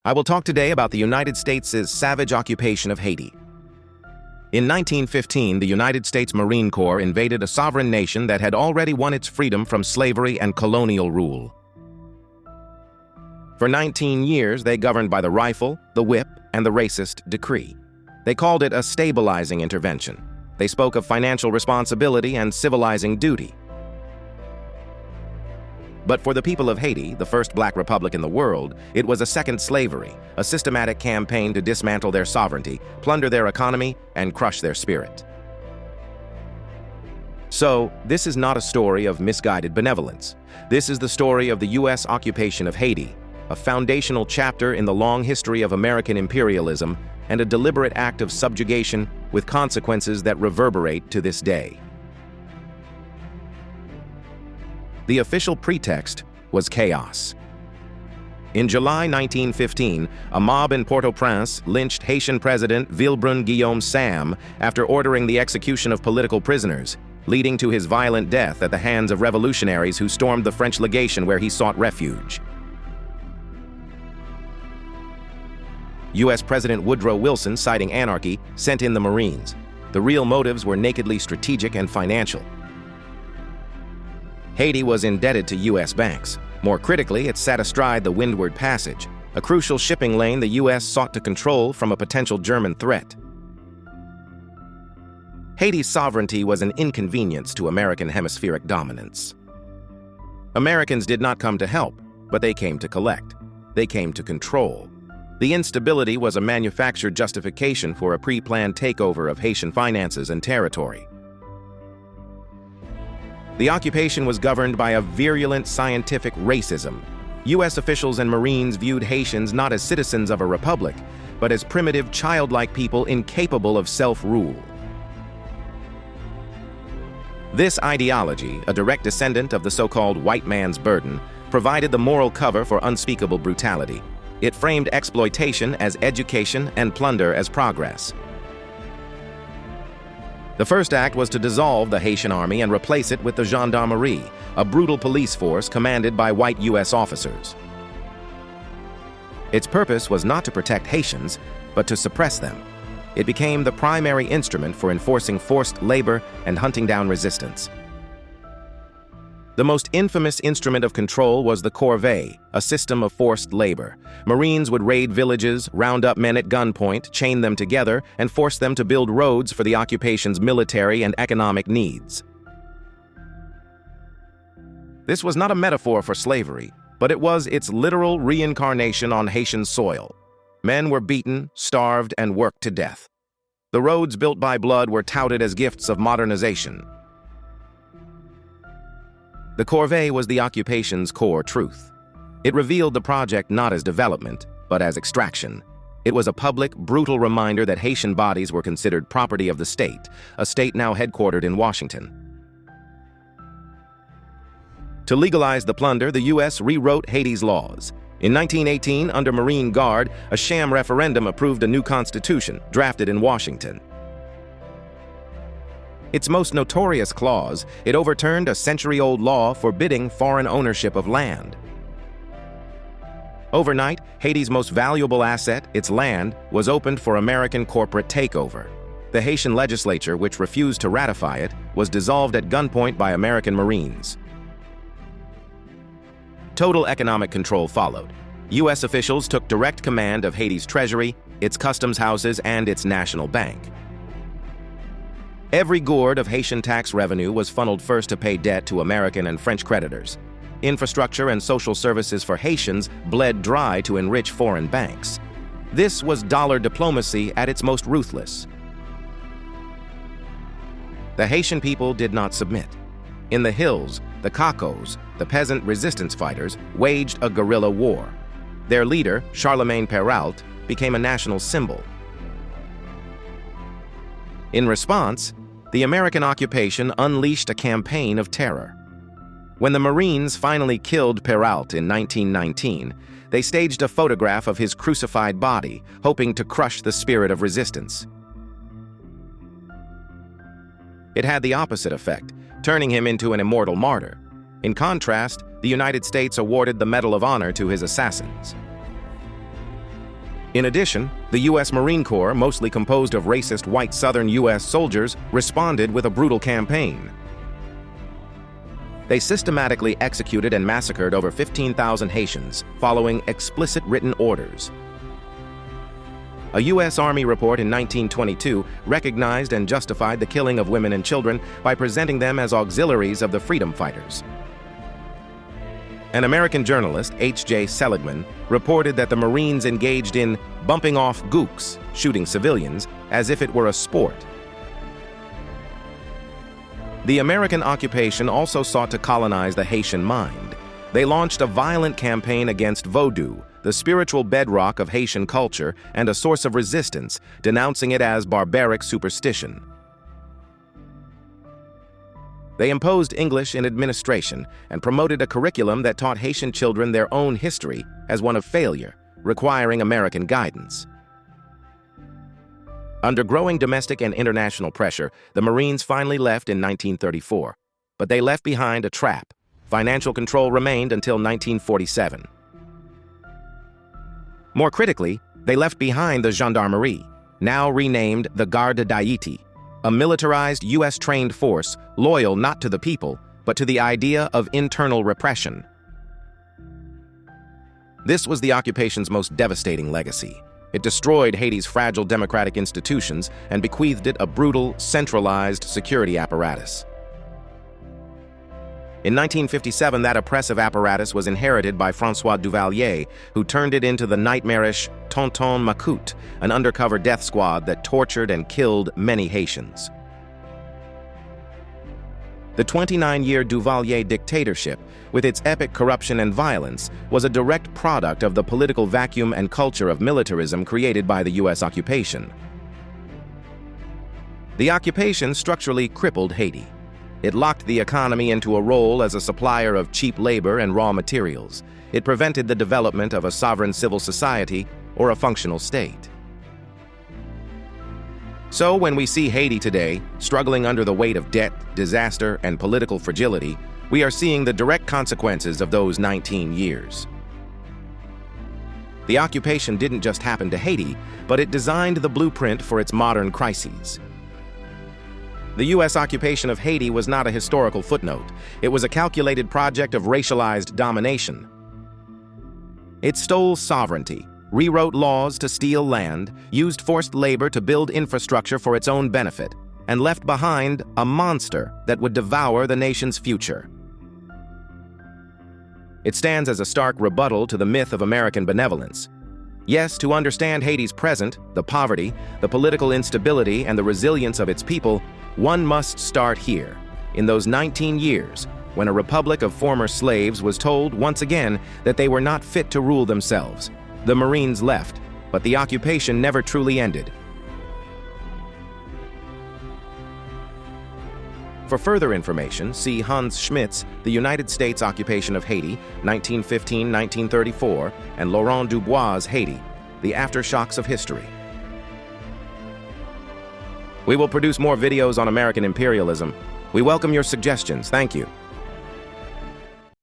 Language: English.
I will talk today about the United States' savage occupation of Haiti. In 1915, the United States Marine Corps invaded a sovereign nation that had already won its freedom from slavery and colonial rule. For 19 years, they governed by the rifle, the whip, and the racist decree. They called it a stabilizing intervention. They spoke of financial responsibility and civilizing duty. But for the people of Haiti, the first black republic in the world, it was a second slavery, a systematic campaign to dismantle their sovereignty, plunder their economy, and crush their spirit. So, this is not a story of misguided benevolence. This is the story of the U.S. occupation of Haiti, a foundational chapter in the long history of American imperialism and a deliberate act of subjugation with consequences that reverberate to this day. The official pretext was chaos. In July 1915, a mob in Port-au-Prince lynched Haitian President Villebrun-Guillaume Sam after ordering the execution of political prisoners, leading to his violent death at the hands of revolutionaries who stormed the French legation where he sought refuge. U.S. President Woodrow Wilson, citing anarchy, sent in the Marines. The real motives were nakedly strategic and financial. Haiti was indebted to U.S. banks. More critically, it sat astride the Windward Passage, a crucial shipping lane the U.S. sought to control from a potential German threat. Haiti's sovereignty was an inconvenience to American hemispheric dominance. Americans did not come to help, but they came to collect. They came to control. The instability was a manufactured justification for a pre-planned takeover of Haitian finances and territory. The occupation was governed by a virulent scientific racism. U.S. officials and Marines viewed Haitians not as citizens of a republic, but as primitive, childlike people incapable of self-rule. This ideology, a direct descendant of the so-called white man's burden, provided the moral cover for unspeakable brutality. It framed exploitation as education and plunder as progress. The first act was to dissolve the Haitian army and replace it with the gendarmerie, a brutal police force commanded by white U.S. officers. Its purpose was not to protect Haitians, but to suppress them. It became the primary instrument for enforcing forced labor and hunting down resistance. The most infamous instrument of control was the corvée, a system of forced labor. Marines would raid villages, round up men at gunpoint, chain them together, and force them to build roads for the occupation's military and economic needs. This was not a metaphor for slavery, but it was its literal reincarnation on Haitian soil. Men were beaten, starved, and worked to death. The roads built by blood were touted as gifts of modernization. The corvée was the occupation's core truth. It revealed the project not as development, but as extraction. It was a public, brutal reminder that Haitian bodies were considered property of the state, a state now headquartered in Washington. To legalize the plunder, the U.S. rewrote Haiti's laws. In 1918, under Marine Guard, a sham referendum approved a new constitution, drafted in Washington. Its most notorious clause, it overturned a century-old law forbidding foreign ownership of land. Overnight, Haiti's most valuable asset, its land, was opened for American corporate takeover. The Haitian legislature, which refused to ratify it, was dissolved at gunpoint by American Marines. Total economic control followed. U.S. officials took direct command of Haiti's treasury, its customs houses, and its national bank. Every gourd of Haitian tax revenue was funneled first to pay debt to American and French creditors. Infrastructure and social services for Haitians bled dry to enrich foreign banks. This was dollar diplomacy at its most ruthless. The Haitian people did not submit. In the hills, the Cacos, the peasant resistance fighters, waged a guerrilla war. Their leader, Charlemagne Péralte, became a national symbol. In response, the American occupation unleashed a campaign of terror. When the Marines finally killed Péralte in 1919, they staged a photograph of his crucified body, hoping to crush the spirit of resistance. It had the opposite effect, turning him into an immortal martyr. In contrast, the United States awarded the Medal of Honor to his assassins. In addition, the U.S. Marine Corps, mostly composed of racist white Southern U.S. soldiers, responded with a brutal campaign. They systematically executed and massacred over 15,000 Haitians, following explicit written orders. A U.S. Army report in 1922 recognized and justified the killing of women and children by presenting them as auxiliaries of the freedom fighters. An American journalist, H.J. Seligman, reported that the Marines engaged in bumping off gooks, shooting civilians, as if it were a sport. The American occupation also sought to colonize the Haitian mind. They launched a violent campaign against Vodou, the spiritual bedrock of Haitian culture and a source of resistance, denouncing it as barbaric superstition. They imposed English in administration and promoted a curriculum that taught Haitian children their own history as one of failure, requiring American guidance. Under growing domestic and international pressure, the Marines finally left in 1934, but they left behind a trap. Financial control remained until 1947. More critically, they left behind the gendarmerie, now renamed the Garde d'Haïti, a militarized U.S.-trained force loyal not to the people, but to the idea of internal repression. This was the occupation's most devastating legacy. It destroyed Haiti's fragile democratic institutions and bequeathed it a brutal, centralized security apparatus. In 1957, that oppressive apparatus was inherited by François Duvalier, who turned it into the nightmarish Tonton Macoute, an undercover death squad that tortured and killed many Haitians. The 29-year Duvalier dictatorship, with its epic corruption and violence, was a direct product of the political vacuum and culture of militarism created by the U.S. occupation. The occupation structurally crippled Haiti. It locked the economy into a role as a supplier of cheap labor and raw materials. It prevented the development of a sovereign civil society or a functional state. So when we see Haiti today, struggling under the weight of debt, disaster, and political fragility, we are seeing the direct consequences of those 19 years. The occupation didn't just happen to Haiti, but it designed the blueprint for its modern crises. The U.S. occupation of Haiti was not a historical footnote. It was a calculated project of racialized domination. It stole sovereignty, rewrote laws to steal land, used forced labor to build infrastructure for its own benefit, and left behind a monster that would devour the nation's future. It stands as a stark rebuttal to the myth of American benevolence. Yes, to understand Haiti's present, the poverty, the political instability, and the resilience of its people, one must start here, in those 19 years, when a republic of former slaves was told once again that they were not fit to rule themselves. The Marines left, but the occupation never truly ended. For further information, see Hans Schmidt's The United States Occupation of Haiti, 1915-1934, and Laurent Dubois' Haiti, The Aftershocks of History. We will produce more videos on American imperialism. We welcome your suggestions. Thank you.